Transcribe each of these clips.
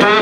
2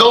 2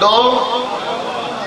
2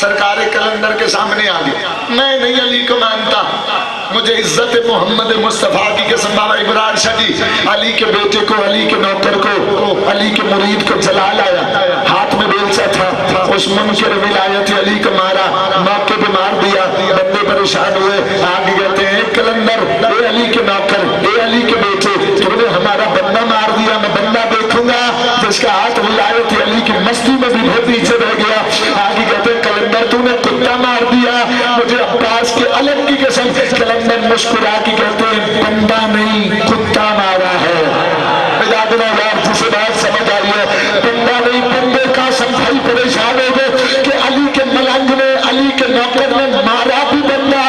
سرکار کلندر کے سامنے آ گیا، میں نہیں علی کو مانتا، مجھے عزت محمد مصطفیٰ کی قسم، بابا ابراہیم شاہ جی علی کے بیٹے کو، علی کے نوکر کو، علی کے مرید کو جلا لایا، ہاتھ میں بیلچا تھا، اس منکر ولایت علی کو مارا، موقع پہ مار دیا، بندے پریشان ہوئے، آگے کہتے ہیں کلندر اے علی کے نوکر، اے علی کے بیٹے، تو نے ہمارا بندہ مار دیا، میں بندہ دیکھوں گا جس کا ہاتھ ولایت علی کی مستی میں بھی بہت پیچھے رہ گیا۔ آگے کہتے ہیں کلندر تو نے کتا مار دیا، مجھے عباس کے علم کی قسم، کلندر مسکرا کے کہتے ہیں بندہ نہیں کتا مارا ہے۔ مجادنا یار جسے بات سمجھ آئی ہے، بندہ نہیں بندے کا سمجھائی پریشان ہو گئے کہ علی کے ملنگ نے، علی کے نوکر نے مارا بھی بندہ،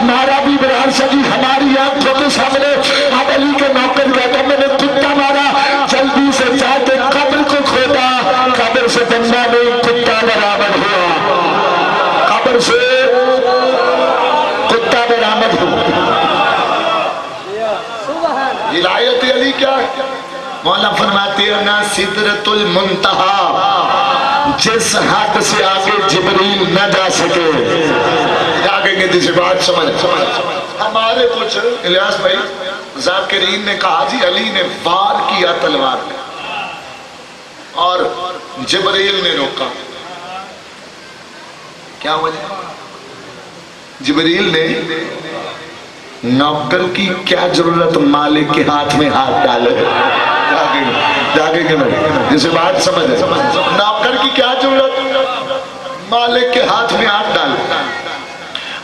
مارا بھی برہان شاہ جی ہماری آنکھوں کے سامنے، اب علی کے نوکر کہتا میں نے کتا مارا، جلدی سے جا کے قبر کو کھودا، قبر سے بندہ نہیں کتا برآمد ہوا، قبر سے کتا برآمد ہوا۔ ولایت علی کیا ہے؟ مولا فرماتے ہیں نا سدرۃ المنتہا، جس حد سے آگے جبریل نہ جا سکے، آگے کی جسے بات سمجھ۔ ہمارے کچھ الیاس بھائی ذاکرین نے کہا جی علی نے وار کیا تلوار میں اور جبریل نے روکا، کیا وجہ؟ جبریل نے نوکر کی کیا ضرورت مالک کے ہاتھ میں ہاتھ ڈالے، جاگے کہ نہیں، جسے بات سمجھ ہے، نوکر کی کیا ضرورت مالک کے ہاتھ میں ہاتھ ڈالے۔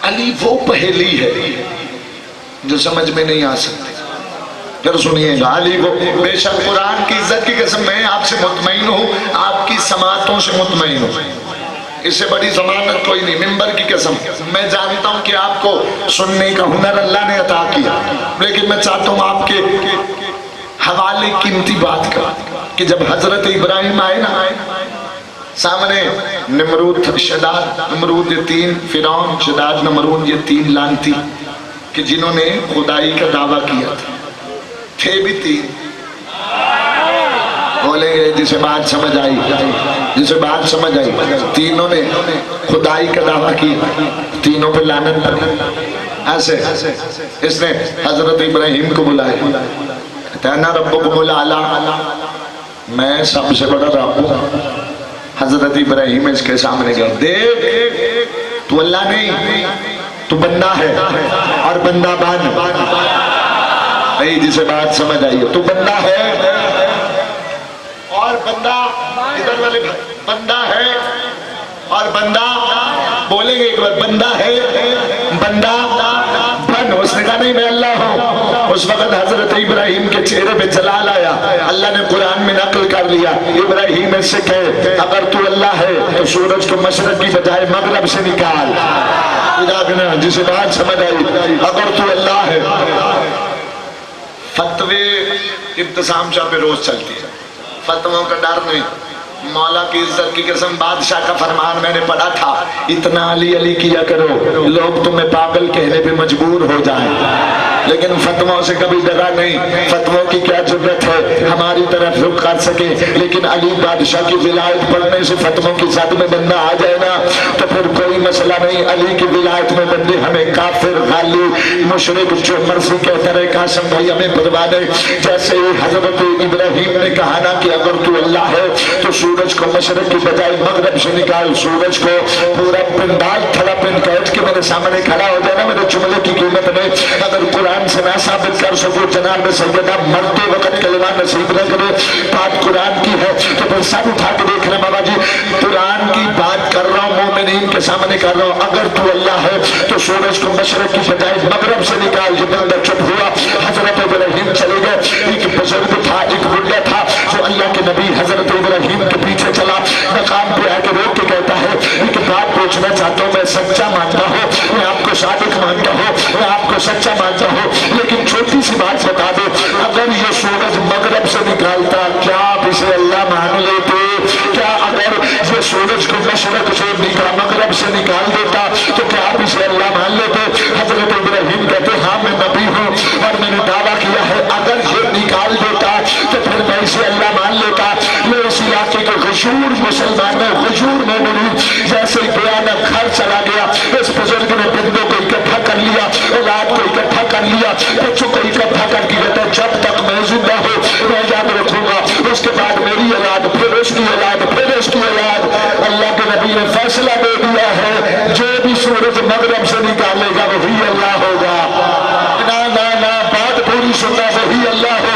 علی وہ پہلی ہے جو سمجھ میں نہیں آ سکتی، پھر سنیے گا، علی وہ بے شک قرآن کی عزت کی قسم میں آپ سے مطمئن ہوں، آپ کی سماعتوں سے مطمئن ہوں، اس سے بڑی ضمانت کوئی نہیں، ممبر کی قسم، میں جانتا ہوں کہ آپ کو سننے کا ہنر اللہ نے عطا کیا، لیکن میں چاہتا ہوں آپ کے حوالے قیمتی بات کا کہ جب حضرت ابراہیم آئے نا سامنے، نمرود شداد نمرود یہ تین، فرعون شداد نمرود یہ تین لانتی کہ جنہوں نے خدائی کا دعویٰ کیا تھا، تھے بھی تین، بولیں گے جسے بات سمجھ آئی، جسے بات سمجھ آئی، تینوں نے خدائی کا دعویٰ کیا، تینوں پہ لعنت پڑی، ایسے اس نے حضرت ابراہیم کو بلایا، کہتا ہے نا ربکم الاعلی، میں سب سے بڑا رب ہوں۔ حضرت ابراہیم اس کے سامنے گئے، دیکھ تو اللہ نہیں، تو بندہ ہے اور بندہ بان، نہیں جسے بات سمجھ آئی، تو بندہ ہے اور بندہ، ادھر والے بندہ ہے اور بندہ، بولیں گے ایک بار بندہ ہے بندہ بن، اس نے کہا نہیں میں اللہ ہوں۔ اس وقت حضرت ابراہیم کے چہرے پہ جلال آیا، اللہ نے قرآن میں نقل کر لیا، ابراہیم اس سے کہے اگر تو اللہ ہے تو سورج کو مشرق کی بجائے مغرب سے نکال، جسے بات سمجھ آئی، اگر تو اللہ ہے۔ فتوے ابتسام شاہ پہ روز چلتی ہے، فتووں کا ڈر نہیں، مولا کی عزت کی قسم، بادشاہ کا فرمان میں نے پڑھا تھا، اتنا علی علی کیا کرو لوگ تمہیں پاگل کہنے پہ مجبور ہو جائیں، لیکن فتووں سے کبھی ڈرا نہیں، فتووں کی کیا ضرورت ہے، ہماری طرف رخ کر سکے، لیکن علی بادشاہ کی ولایت پڑھنے سے فتووں کی زد میں بندہ آ جائے نا تو پھر کوئی مسئلہ نہیں، علی کی ولایت میں بندے ہمیں کافر غالی مشرک جو مرضی کہتا رہے، قاسم بھائی ہمیں پرواہ نہیں، جیسے حضرت ابراہیم نے کہا نا کہ اگر تو اللہ ہے تو سورج کو مشرق کی بجائے مغرب سے نکال، سورج کو پورا پنڈال تھڑا پن کہت کے میرے سامنے کھڑا ہو جائے نا، میرے جملے کی قیمت میں اگر قرآن سے نہ ثابت کر سکو، جناب سیدہ مرتے وقت کلمہ نصیب نہ کرے، بات قرآن کی ہے تو پھر سب اٹھا کے دیکھ رہے بابا جی، قرآن کی بات کر رہا ہوں، مومنین کے سامنے کر رہا ہوں، اگر تو اللہ ہے تو سورج کو مشرق کی بجائے مغرب سے نکال۔ یہ بندہ چپ ہوا، حضرت ابراہیم چلے گئے، ایک بزرگ تھا، ایک بڑھا تھا جو اللہ کے نبی حضرت ابراہیم کے پیچھے چلا، مقام پہ آ کے روک کے کہتا ہے ایک بات پوچھنا چاہتا ہوں، میں سچا مانتا ہوں، میں آپ کو صادق مانتا ہوں، میں آپ کو سچا مانتا ہوں، لیکن چھوٹی سی بات بتا دو، اگر یہ سورج مغرب سے نکالتا کیا آپ اسے اللہ مان لیتے؟ کیا اگر یہ سورج کو مشرق سے مغرب سے نکال دیتا تو کیا آپ اسے اللہ مان لیتے؟ حضرت ابراہیم کہتے ہاں میں نبی ہوں اور میں نے دعویٰ کیا ہے اگر یہ نکال دیتا تو پھر میں اسے اللہ مان لیتا۔ میں اس علاقے کے غشور مسلمانوں، غشور مومنین جیسے بیانہ کر لیا، بچوں کو اکٹھا کر کے کہتا ہے جب تک میں زندہ ہوں میں یاد رکھوں گا، اس کے بعد میری اولاد، پھر اس کی اولاد، پھر اس کی اولاد۔ اللہ کے نبی نے فیصلہ دے دیا ہے جو بھی سورج مغرب سے نکالے گا وہی اللہ ہوگا۔ نا نا نا بات پوری سننا، وہی اللہ ہے۔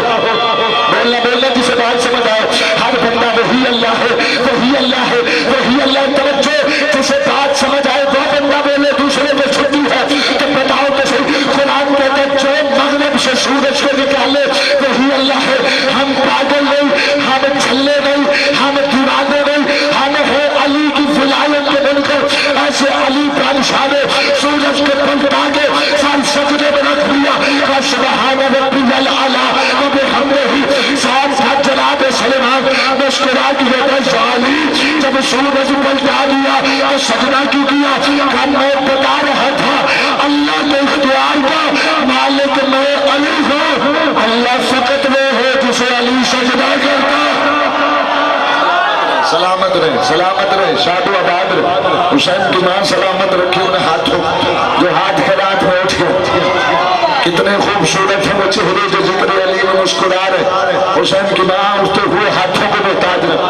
بولنا بولنا جسے بات سمجھ آئے، ہر بندہ وہی اللہ ہے، وہی اللہ ہے، وہی اللہ۔ توجہ، جسے بات سمجھ آئے وہ بندہ بولے، دوسرے کو چھٹی ہے تو بتاؤ تو صحیح۔ قرآن کہتا ہے جو مغرب سے سورج کو نکالے وہی اللہ ہے۔ ہم پاگل نہیں، ہم چھلے نہیں، ہم دیوانے نہیں، ہم ہے علی کی ولایت کے بن کر۔ ایسے علی بادشاہ نے سورج کے پلٹا کے سال سجدے میں رکھ دیا، سبحان ربی الاعلیٰ وبحمدہ۔ ساتھ ساتھ جناب سلیمان مسکرا کے کہتا ہے علی جب سورج پلٹا دیا تو سجدہ کیوں کیا؟ کہ میں بتا رہا تھا اللہ کے اختیار کا مالک میں علی ہوں، اللہ فقط وہ ہے جسے علی سجدہ کرتا۔ سلامت رہے، سلامت رہے، شاد و آباد رہے۔ حسین کی ماں سلامت رکھی انہیں ہاتھوں، جو ہاتھ کے رات میں اٹھ گئے۔ کتنے خوبصورت ہیں وہ چہرے جو ذکر علی میں مسکرا رہے۔ حسین کی ماں اٹھتے ہوئے ہاتھوں کو محتاج رہے۔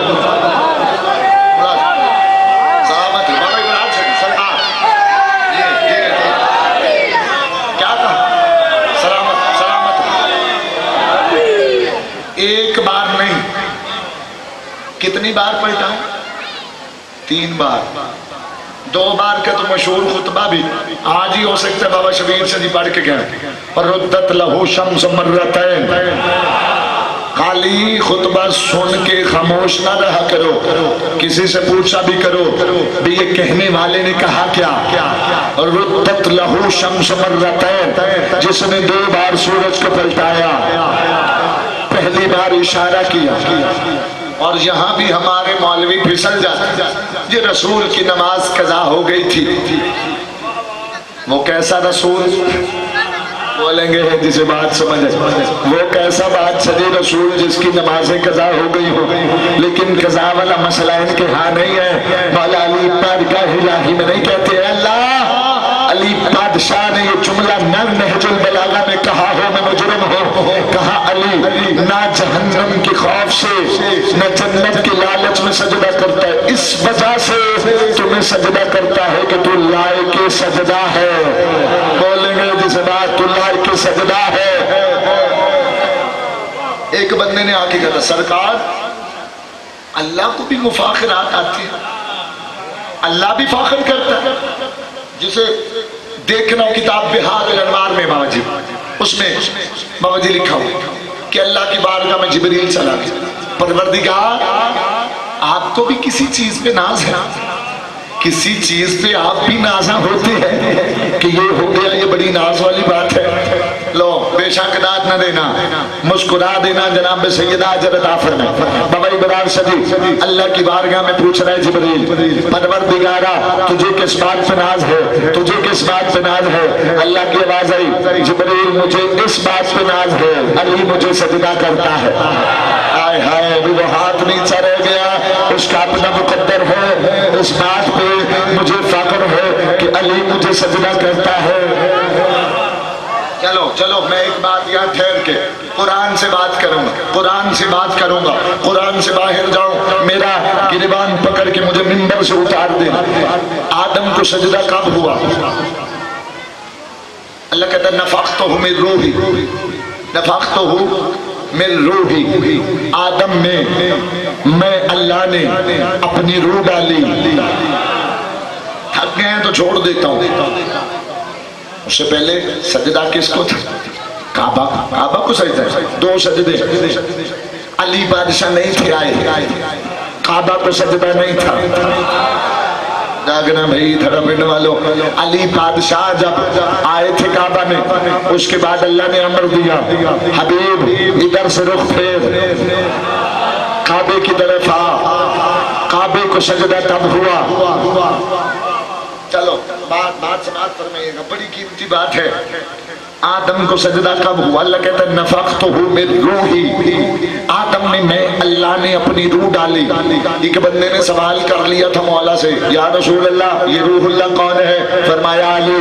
ایک بار نہیں، کتنی بار پلٹا؟ 3 بار۔ 2 بار کا تو مشہور خطبہ بھی آج ہی ہو سکتا ہے بابا شبیر سے جی پڑھ کے گئے، ردت لہو شمس مرتین۔ خالی خطبہ سن کے خاموش نہ رہا کرو، کسی سے پوچھا بھی کرو بھی یہ کہنے والے نے کہا کیا؟ ردت لہو شمس مرتین، جس نے 2 بار سورج کو پلٹایا، پہلی بار اشارہ کیا۔ اور یہاں بھی ہمارے مولوی پھسل جاتے، یہ رسول کی نماز قضا ہو گئی تھی۔ وہ کیسا رسول؟ بولیں گے جسے بات سمجھے، وہ کیسا بات سجے رسول جس کی نمازیں قضا ہو گئی ہو، لیکن قضا والا مسئلہ ان کے ہاں نہیں ہے۔ مولا علی بارگاہ الہی میں نہیں کہتے ہیں اللہ علی بادشاہ نے یہ جملہ نہ نہج البلاغہ میں کہا ہو میں مجرم ہو، کہا علی نہ جہنم کی خوف سے نہ جنت کی لالچ میں سجدہ کرتا ہے، اس وجہ سے تمہیں سجدہ کرتا ہے کہ تو لائق سجدہ ہے۔ بولیں گے جس بات تو لائق سجدہ ہے۔ ایک بندے نے آگے کہا سرکار اللہ کو بھی مفاخرات آتی ہیں، اللہ بھی فاخر کرتا ہے۔ جسے دیکھنا کتاب بہار الانوار میں موجود، اس میں موجود لکھا ہو کہ اللہ کی بارگاہ میں جبریل چلا گیا، پروردگار آپ کو بھی کسی چیز پہ ناز ہے؟ کسی چیز پہ آپ بھی نازاں ہوتے ہیں کہ یہ ہو گیا، یہ بڑی ناز والی بات ہے۔ لو بے شک داد نہ دینا، مسکرا دینا جناب سیدہ حضرت آفر میں بابا ابراہیم صدی اللہ کی بارگاہ میں پوچھ رہے جبریل پروردگارا تجھے کس بات پہ ناز ہے، تجھے کس بات پہ ناز ہے؟ اللہ کی آواز آئی جبریل مجھے اس بات پہ ناز ہے علی مجھے سجدہ کرتا ہے۔ آئے ہائے وہ ہاتھ نیچا رہ گیا، اس کا اپنا مقدر ہے، اس بات پہ مجھے فخر ہے کہ علی مجھے سجدہ کرتا ہے۔ چلو چلو میں ایک بات یہاں ٹھہر کے قرآن سے بات کروں گا، قرآن سے بات کروں گا، قرآن سے باہر جاؤں، میرا گریبان پکڑ کے مجھے منبر سے اتار دے۔ آدم کو سجدہ کب ہوا؟ اللہ کہتا ہے نفختہ من روحی، نفختہ من روحی، آدم میں اللہ نے اپنی روح ڈالی۔ تھک گئے ہیں تو چھوڑ دیتا ہوں۔ اس سے پہلے سجدہ کس کو تھا؟ کعبہ کو سجدہ، 2 سجدے۔ علی بادشاہ نہیں تھے آئے، کعبہ کو سجدہ نہیں تھا۔ جاگنا بھائی دھڑا پڑنے والوں، علی بادشاہ جب آئے تھے کعبہ میں، اس کے بعد اللہ نے امر دیا حبیب ادھر سے رخ پھیر، کعبے کی طرف آ۔ کعبے کو سجدہ تب ہوا۔ چلو بات سماعت فرمائیے گا، بڑی قیمتی بات ہے۔ آدم کو سجدہ کب ہوا؟ اللہ کہتا ہے نفختہ من روحی، آدم میں اللہ نے اپنی روح ڈالی۔ ایک بندے نے سوال کر لیا تھا مولا سے یا رسول اللہ یہ روح اللہ کون ہے؟ فرمایا علی۔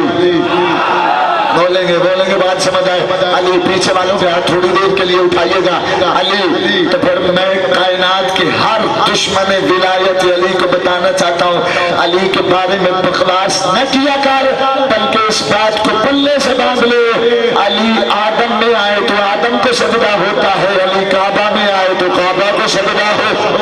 بولیں گے بات سمجھ آئے. علی پیچھے والوں کے ہاتھ تھوڑی دیر کے لیے اٹھائیے گا. علی تو پھر میں کائنات کے ہر دشمن ولایت علی کو بتانا چاہتا ہوں، علی کے بارے میں بکواس نہ کیا کر، بلکہ اس بات کو پلے سے باندھ لے. علی آدم میں آئے تو آدم کو سجدہ ہوتا ہے، علی کعبہ میں آئے تو کعبہ کو سجدہ ہو.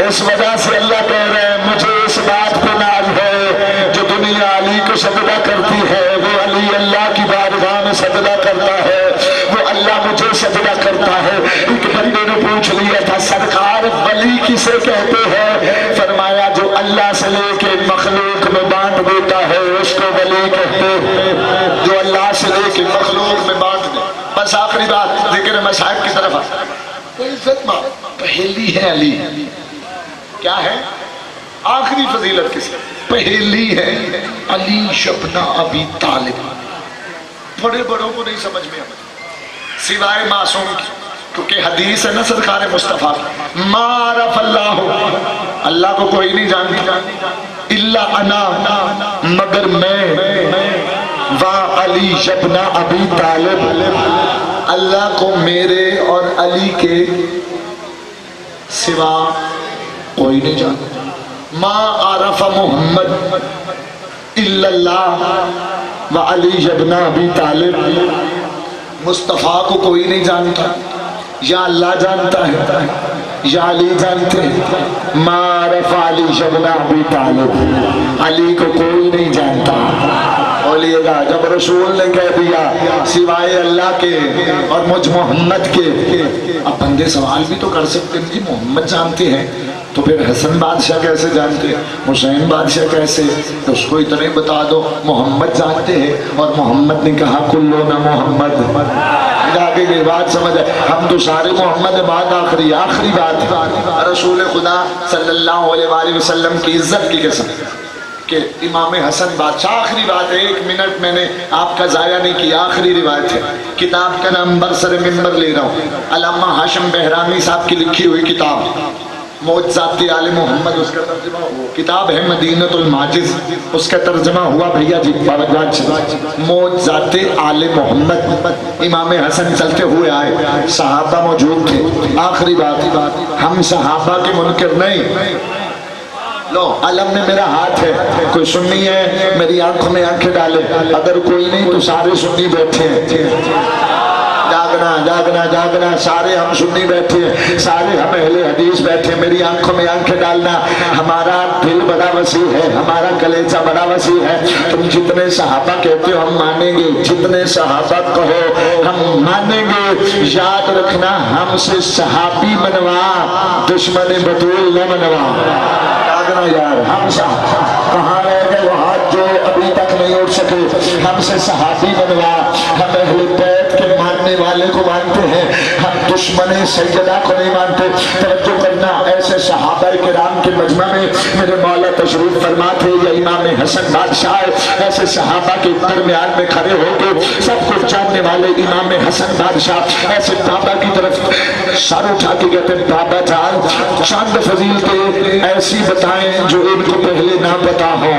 اس وجہ سے اللہ کہہ رہے ہیں مجھے اس بات پہ ناز ہے، جو دنیا علی کو سجدہ کرتی ہے وہ علی اللہ کی بارگاہ میں سجدہ کرتا ہے، وہ اللہ مجھے سجدہ کرتا ہے. ایک بندے نے پوچھ لیا تھا سرکار ولی کسے کہتے ہیں؟ فرمایا جو اللہ سے لے کے مخلوق میں بانٹ دیتا ہے اس کو ولی کہتے ہیں. جو اللہ سے لے کے مخلوق میں بانٹ دے. بس آخری بات ذکر مصاحب کی طرف عزت ماں پہلی ہے علی. کیا ہے آخری فضیلت کس پہلی ہے؟ علی ابن ابی طالب. بڑے بڑوں کو نہیں سمجھ میں آتا سوائے معصوم کی، کیونکہ حدیث ہے نا سرکار مصطفیٰ ما عرف اللہ کو کوئی نہیں جانتا الا انا مگر میں وا علی ابن ابی طالب. اللہ کو میرے اور علی کے سوا کوئی نہیں جانتا. ما عرف محمد الا اللہ و علی ابن ابی طالب. مصطفیٰ کو کوئی نہیں جانتا، یا اللہ جانتا ہے یا علی جانتے ہیں. ما عرف علی ابن ابی طالب، علی کو کوئی نہیں جانتا. بولیے گا جب رسول نے کہہ دیا سوائے اللہ کے اور مجھ محمد کے. اب بندے سوال بھی تو کر سکتے ہیں جی محمد جانتے ہیں تو پھر حسن بادشاہ کیسے جانتے، حسین بادشاہ کیسے؟ تو اس کو اتنا ہی بتا دو محمد جانتے ہیں، اور محمد نے کہا کلو نہ محمد. آگے کی بات سمجھ ہے، ہم تو سارے محمد بعد آخری بات رسول خدا صلی اللہ علیہ وآلہ وسلم کی عزت کی قسم کہ امام حسن بادشاہ. آخری بات ہے، 1 منٹ میں نے آپ کا ضائع نہیں کیا. آخری روایت ہے، کتاب کا نام برسر ممبر لے رہا ہوں، علامہ ہاشم بہرانی صاحب کی لکھی ہوئی کتاب معجزات آل محمد. اس کا ترجمہ ہوا، کتاب ہے مدینۃ الماجز، اس کا ترجمہ ہوا بھیا جی معجزات آل محمد. امام حسن چلتے ہوئے آئے، صحابہ موجود تھے. آخری بات، ہم صحابہ کے منکر نہیں. لو علم میں میرا ہاتھ ہے، کوئی سنی ہے میری آنکھوں میں آنکھیں ڈالے، اگر کوئی نہیں تو سارے سنی بیٹھے ہیں. جاگنا سارے ہم سنی بیٹھے ہیں، سارے ہم اہل حدیث بیٹھے ہیں. میری آنکھوں میں آنکھیں ڈالنا. ہمارا دل بڑا وسیع ہے، ہمارا کلیجہ بڑا وسیع ہے. تم جتنے صحابہ کہتے ہو ہم مانیں گے، جتنے صحابہ کہو ہم مانیں گے. یاد رکھنا ہم سے صحابی منوا، دشمن بطول نہ منوا. جاگنا یار، ہم کہاں رہ گئے وہ ہاتھ جو ابھی تک نہیں اٹھ سکے؟ ہم سے صحابی منوا. ہم اہل بیت کے ماننے والے کو مانتے ہیں، ہم دشمن سیدہ کو نہیں مانتے. توجہ کرنا، ایسے صحابہ کرام کے مجمع میں میرے مولا تشریف فرما تھے یا امام حسن بادشاہ، ایسے صحابہ کے درمیان میں کھڑے ہو کے سب کو جاننے والے امام حسن بادشاہ ایسے بابا کی طرف سر اٹھا کے کہتے ہیں بابا جان چند فضیلتیں ایسی بتائیں جو ان کو پہلے نہ پتا ہو.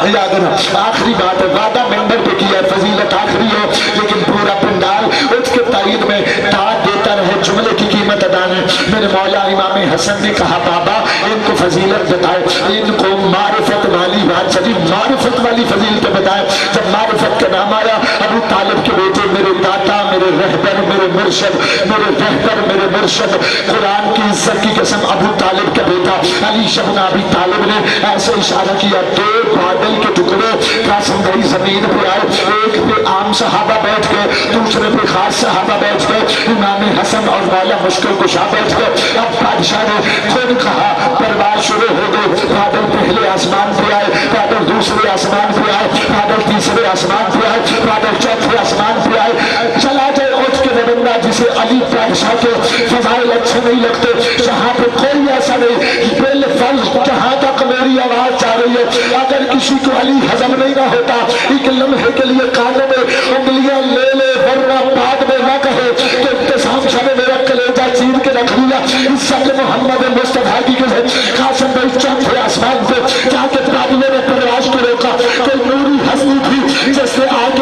یاد رکھنا آخری بات ہے، وعدہ ممبر پہ کیا فضیلت آخری ہے، لیکن پورا پنڈال اس کے تائید میں داد دیتا رہے، جملے کی قیمت ادا نہیں. میرے مولا امام حسن نے کہا بابا ان کو فضیلت بتائے، ان کو معرفت والی بات چلی، معرفت والی فضیلت بتائے. جب معرفت کا نام آیا، ابو طالب کے بیٹے میرے داتا، میرے رہبر، میرے مرشد، میرے رہبر، میرے مرشد، قرآن کی عزت کی قسم ابو طالب کا بیٹا علی ابن ابی طالب نے ایسے اشارہ کیا، 2 بادل کے ٹکڑے قاسم گئی زمین پہ آئے، ایک پہ عام صحابہ بیٹھ گئے، دوسرے پہ خاص صحابہ بیٹھ گئے، امام حسن اور مولا مشکل کشا بیٹھ گئے. اب بادشاہ نے خود کہا پرواز شروع ہو گئی. بادل پہلے آسمان پہ آئے، بادل دوسرے آسمان پہ آئے، بادل تیسرے آسمان پہ آئے، بادل چوتھے آسمان پہ آئے. چلا جائے اٹھ کے بندہ جسے علی بادشاہ کے فضائل اچھے نہیں لگتے، یہاں پہ کوئی ایسا نہیں، بالفرض جہاں تک میری آواز جا رہی ہے اگر کسی کو علی ہضم نہیں نہ ہوتا ایک لمحے کے لیے کانوں میں انگلیاں لے لے، ورنہ بعد میں نہ کہے کہ ابتسام شاہ نے میرا کلیجہ چیر کے رکھ لیا. اس شک محمد مصطفیٰ کی قاسم بھائی چوتھے آسمان پہ جا کے بادلوں نے پرواز کو روکا. کوئی نوری ہستی تھی جس نے آگے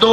2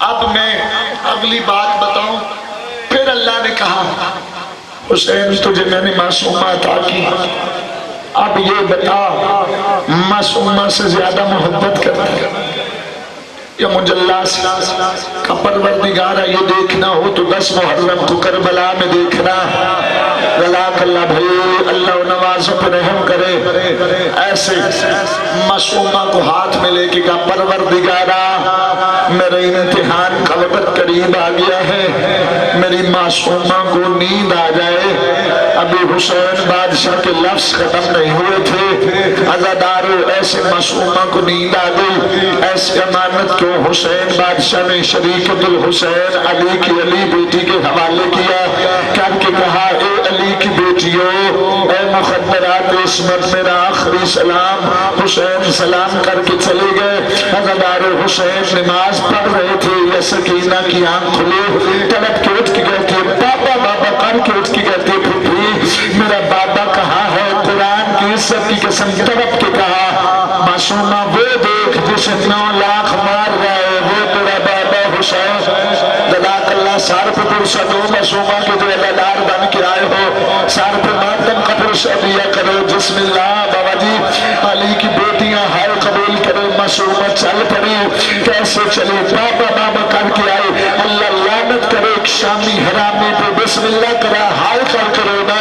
اب میں اگلی بات بتاؤں. پھر اللہ نے کہا حسین تجھے میں نے معصومہ عطا کی، اب یہ بتا معصومہ سے زیادہ محبت کرتا ہے یا مجلہ سے؟ کا پروردگارہ یہ دیکھنا ہو تو 10 محرم کو کربلا میں دیکھنا. جزاک اللہ بھائی، اللہ نوازوں پہ رحم کرے. ایسے معصومہ کو ہاتھ میں لے کے کہا پروردگارہ میرے امتحان کا وقت قریب آ گیا ہے، میری معصومہ کو نیند آ جائے. ابھی حسین بادشاہ کے لفظ ختم نہیں ہوئے تھے، عزادارو ایسے معصومہ کو نیند آ گئی. ایسی امانت کیوں حسین بادشاہ نے شریکت الحسین علی کی علی بیٹی کے حوالے کیا، کر کے کہا اے علی کی بیٹیوں، اے مخدرات عصمت میرا آخری سلام. حسین سلام کر کے چلے گئے. عزادارو حسین نماز پڑھ رہے تھے، یا سکینہ کی آنکھ کھلے، تڑپ کے اٹھ کے کہتے بابا بابا کر کے اٹھ کے کہتے پھر میرا بابا کہاں ہے؟ قرآن کی عزت کی قسم تڑپ کے کہا معصومہ وہ دیکھ جسے 9 لاکھ مار رہا ہے وہ تیرا بابا حسین. جزاک اللہ. سار پہ پرسہ دو معصومہ کے جو عدالار بن کے آئے ہو، سار پہ ماتم کا پرسہ دیا کرو. بسم اللہ بابا جی. علی کی بیٹیاں ہائے قبول کرے. معصومہ چل پڑی. کیسے چلے؟ بابا بابا کر کے آئے. اللہ لعنت کرے ایک شامی حرامی پہ بسم اللہ کرا ہائے کر کرو نا.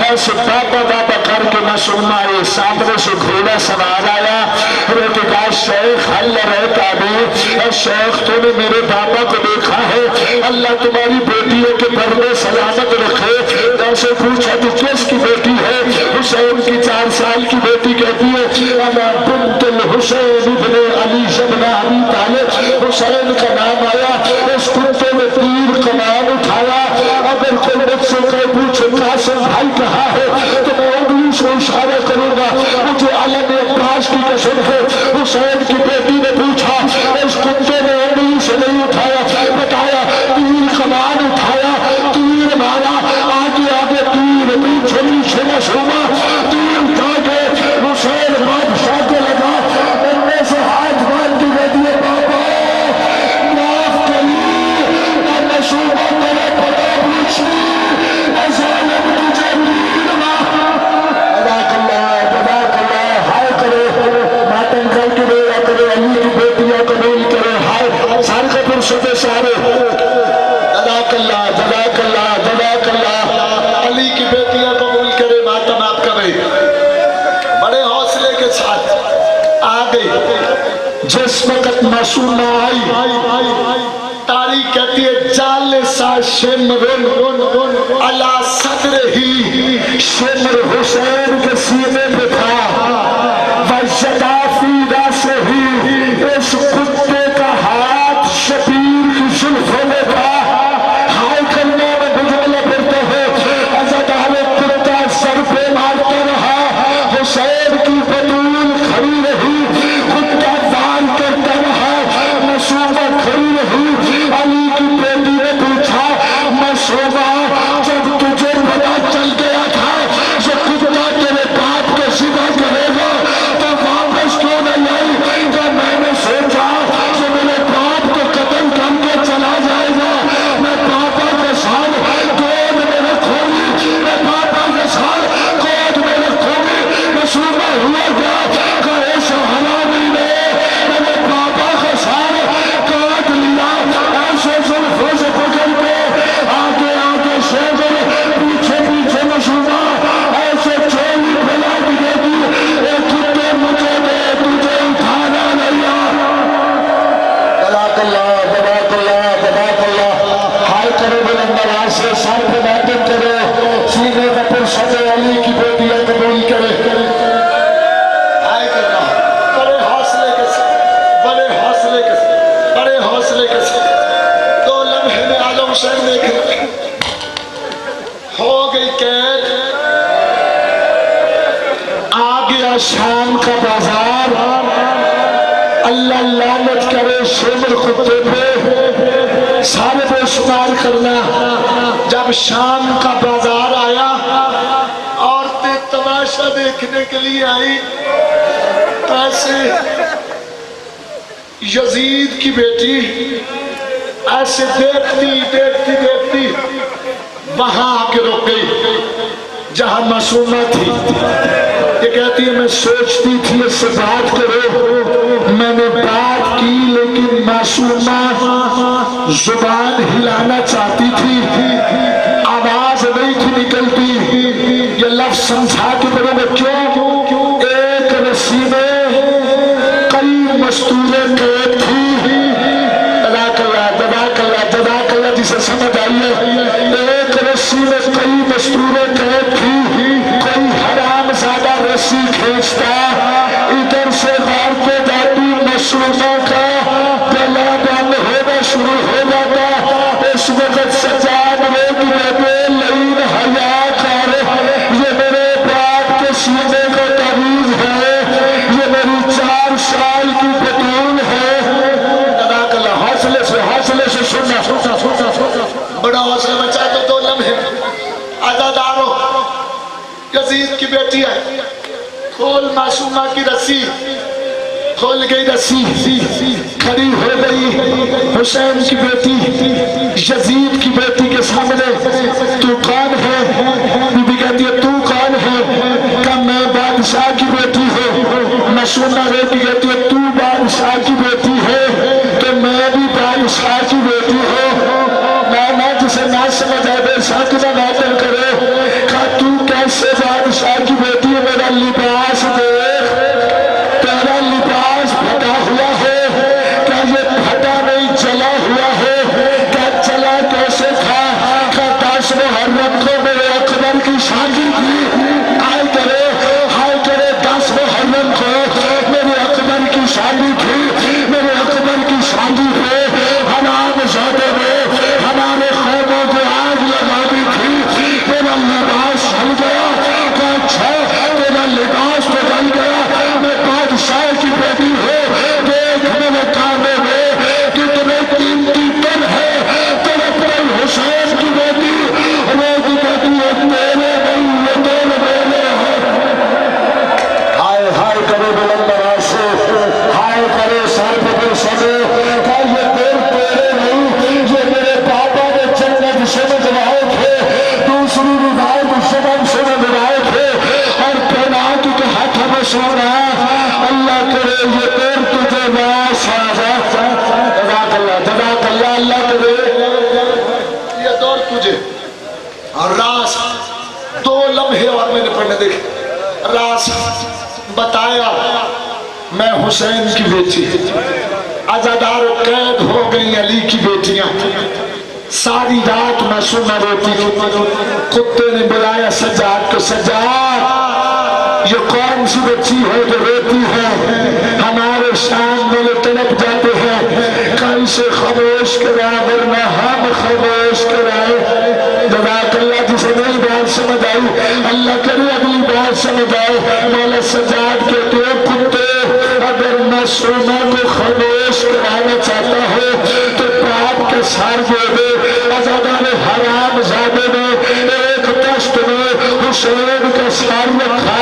ایسے بابا بابا کر کے معصومہ آئے. سامنے سے گھوڑا سوار آیا. روکے کہا شیخ اللہ رہتا بھی، اے شیخ تو نے میرے بابا کو دیکھا ہے، اللہ تمہاری بیٹیوں کے پردے سلامت رکھے. ایسے پوچھا تو کس کی بیٹی ہے؟ حسین کی 4 سال کی بیٹی کہتی ہے انا بنت الحسین ابن علی ابن ابی طالب. حسین کا نام آیا. اس کنتے میں تیر کمان اٹھایا. اگر کوئی مجھ سے کوئی پوچھے قاسم بھائی کہاں ہے تو میں انگلی سے اشارہ کروں گا. مجھے علم عباس کی قسم ہے حسین کی بیٹی نے پوچھا. اس کنتے نے انگلی سے نہیں اٹھایا، بتایا تیر کمان اٹھایا، تیر مارا. آگے آگے تیر، پیچھے پیچھے معصومہ تیر اٹھا کے حسین بادشاہ کو لگا. انہیں سے ہاتھ باندھ کے کہتی ہے بابا معاف کری، میں معصومہ تیرے پڑا پوچھی، میں ظالم تجھے تیر مارا. جزاک اللہ جزاک اللہ. ہائے کرے ماتم کر کے دیا کرے. علی کی بیٹیاں قبول کرے. ہائے سارے کا پرستے سارے. جزاک اللہ جزاک اللہ جزاک اللہ. علی کی بیٹیاں قبول کرے. ماتم آپ کرے. بڑے حوصلے کے ساتھ آ گئی. جس وقت معصومہ آئی، تاریخ کہتی ہے جالسا شمرن علی صدر ہی، شمر حسین کے سینے پہ تھا. وجدا فی راسہ ہی، اس کتے کا ہاتھ شبیر کی زلفوں میں تھا. ہائے کرنے میں بجھولے پھرتے ہیں. عزادار کتا سر پہ مارتا رہا. حسین کی بطول کھڑی رہی، کتا دان کرتا رہا. معصومہ کھڑی رہی. علی کی بیٹی نے پوچھا معصومہ جب تجھے پتا چل گیا تھا یہ کتا تیرے باپ کو سیدھا کرے گا تو واپس کیوں نہیں آئی؟ کہ میں نے سوچا کہ میرے باپ کو قتل کر کے چلا جائے گا، میں پاپا کے ساتھ گود میں رکھوں گی، میں پاپا کے ساتھ گود میں رکھوں گی. معصومہ ہوا گیا کہ اس حرامی نے میرے پاپا کے ساتھ کاٹ لیا. ایسے زلفوں سے پکڑ کے آگے آگے شیگر، پیچھے پیچھے معصومہ ایسے چولی پھیلا کے دیتی اے کتے مجھے دے، تجھے اٹھانا نہیں آ. جزاک اللہ جزاک اللہ جزاک اللہ. ہائے کرو بلند آواز سے سر پہ ماتم کرو. سینے کا پرسہ دے. علی کی بیٹیاں قبول کرے. ہائے کرنا بڑے حوصلے کے ساتھ، بڑے حوصلے کے ساتھ، بڑے حوصلے کے ساتھ. 2 لمحے میں آدم حسین دیکھے ہو گئی قید. آ گیا شام کا بازار. اللہ لعنت کرے شمر کتے پہ. سارے پہ شمار کرنا. جب شام کا بازار آیا عورتیں تماشا دیکھنے کے لیے آئی. کیسے یزید کی بیٹی ایسے دیکھتی دیکھتی دیکھتی وہاں آ کے رک گئی جہاں معصومہ تھی. یہ کہتی ہے میں سوچتی تھی اس سے بات کرو، میں نے بات کی لیکن معصومہ زبان ہلانا چاہتی تھی، آواز نہیں تھی نکلتی. یہ لفظ سمجھا کے بڑے بچوں، ایک رسی میں کئی مستوریں قید تھی. جزاک اللہ جسے سمجھ آئی ہے. ایک رسی میں کئی مستوریں قید تھی. کوئی حرام زیادہ رسی کھینچتا، ادھر سے مار کے جاتی مشروطوں کا گلا بند ہونا شروع ہو جاتا. اس وقت سجاد روک لگے لین حیا کر، یہ میرے باپ کے سینے کا تعویذ ہے، یہ میری 4 سال کی بطول ہے. حوصلے سے سننا بڑا حوصلہ بچہ تو 2 لمحے عزادارو. یزید کی بیٹی ہے، کھول معصومہ کی رسی. کھول گئی رسی، کھڑی ہو گئی حسین کی بیٹی یزید کی بیٹی کے سامنے. تو کون ہے؟ بی بی کہتی ہے تو کون ہے؟ کہ میں بادشاہ کی بیٹی ہوں. معصومہ بیٹی کہتی ہے تو بادشاہ کی بیٹی ہے تو میں بھی بادشاہ کی بیٹی ہوں. میں جسے نہ سمجھ آئے بے شک نہ نادر کرے. کہا تو کیسے بادشاہ کی بیٹی ہے؟ میرا لباس دیکھ، تیرا لباس پھٹا ہوا ہے. کیا یہ پھٹا نہیں جلا ہوا ہے؟ کیا جلا کیسے تھا؟ کیا 10 محرم کو میرے اکبر کی شادی تھی؟ ہائے کرے 10 محرم کو میرے اکبر کی شادی تھی. میرے اکبر کی شادی پہ حرام زادے میں ہمارے خیموں کو آگ لگا دی تھی. میرا لباس جل گیا. اچھا تیرا لباس تو جل گیا، میں بادشاہ کی بیٹی ہوں. دیکھ میرے کامے میں کتنے قیمتی پن ہے. تیرے پر حسین کی بیٹی روز کہتی ہے تیرے نہیں یہ تیرے میرے ہیں. ہائے ہائے کرے بلند آواز سے، ہائے کرے سر پہ سبے. یہ دل تیرے نہیں، یہ میرے بابا نے جنت سے مجھوائے تھے، دوسری روایت شبم سے مجھوائے تھے. اور کائنات کے ہاتھ میں سونا اللہ کرے یہ دل تجھے واس آجا. جزاک اللہ اللہ کرے یہ دور تجھے. اور راز 2 لمحے اور میں نے پڑھنے دیکھے. راز بتایا میں حسین کی بیٹی، عزادار قید ہو گئی علی کی بیٹیاں. ساری رات معصومہ روتی تھی. کتے نے بلایا سجاد کو، سجاد یہ کون سی بچی ہے جو روتی ہے؟ ہمارے شام میں یہ تڑپ جاتے ہیں، کہیں سے خاموش کرا ورنہ ہم خاموش کرائے. جزاک اللہ جسے نہیں بات سمجھ آئی اللہ کرے اگلی بات سمجھ آئے. مولا سجاد کہتے ہیں کتے اگر معصومہ کو خاموش کرانا چاہتا ہو تو باپ کے سار دے دے. عزادار حرام زادے نے ایک دشت میں حسین کا سار رکھا،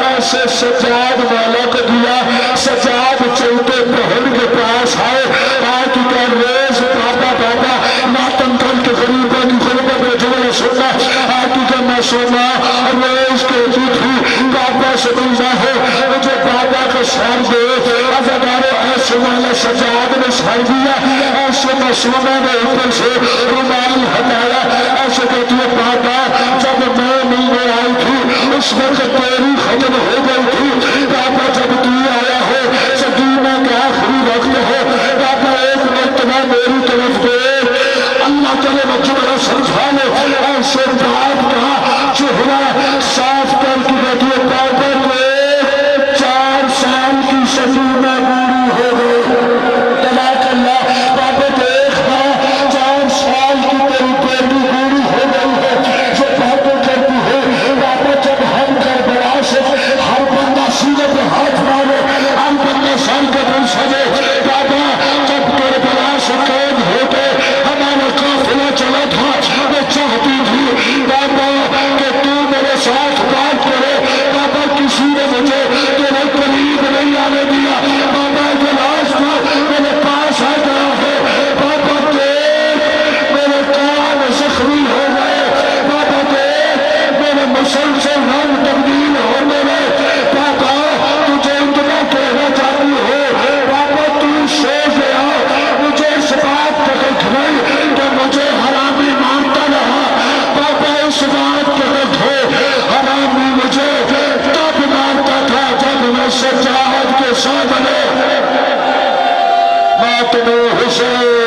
ایسے سجاد مولا کو دیا. سجاد چلتے پہل کے پاس آئے. آج کا روز بابا ماتم کر کے غریبوں کی غربت میں جملہ سننا. آج کا معصومہ روز کہتی تھی بابا سے ملنا ہے مجھے بابا کا سار دے. عزاداروں ایسے والا سجاد نے سار دیا. ایسے معصومہ نے اوپر سے رومال ہٹایا. ایسے کہتی ہے بابا جب میں ملنے آئی تھی اس وقت تیری ختم ہو گئی تھی. بابا جب تو آیا ہو سکینہ کا آخری وقت ہو بابا ایک مرتبہ میری طرف دے. اللہ تعالیٰ بچوں بڑا سمجھا لے. ایسے باپ کا چہرہ صاف کر کے بیٹھے بابا میں 4 سال کی سکینہ پوری ہو گئی. جزاک اللہ. بابا دیکھنا 4 سال کی تیری بیٹی پوری ہو گئی ہے. جو بابا کرتی ہے بابا جب ہم کربلا سے ہر بندہ فاطمہ حسین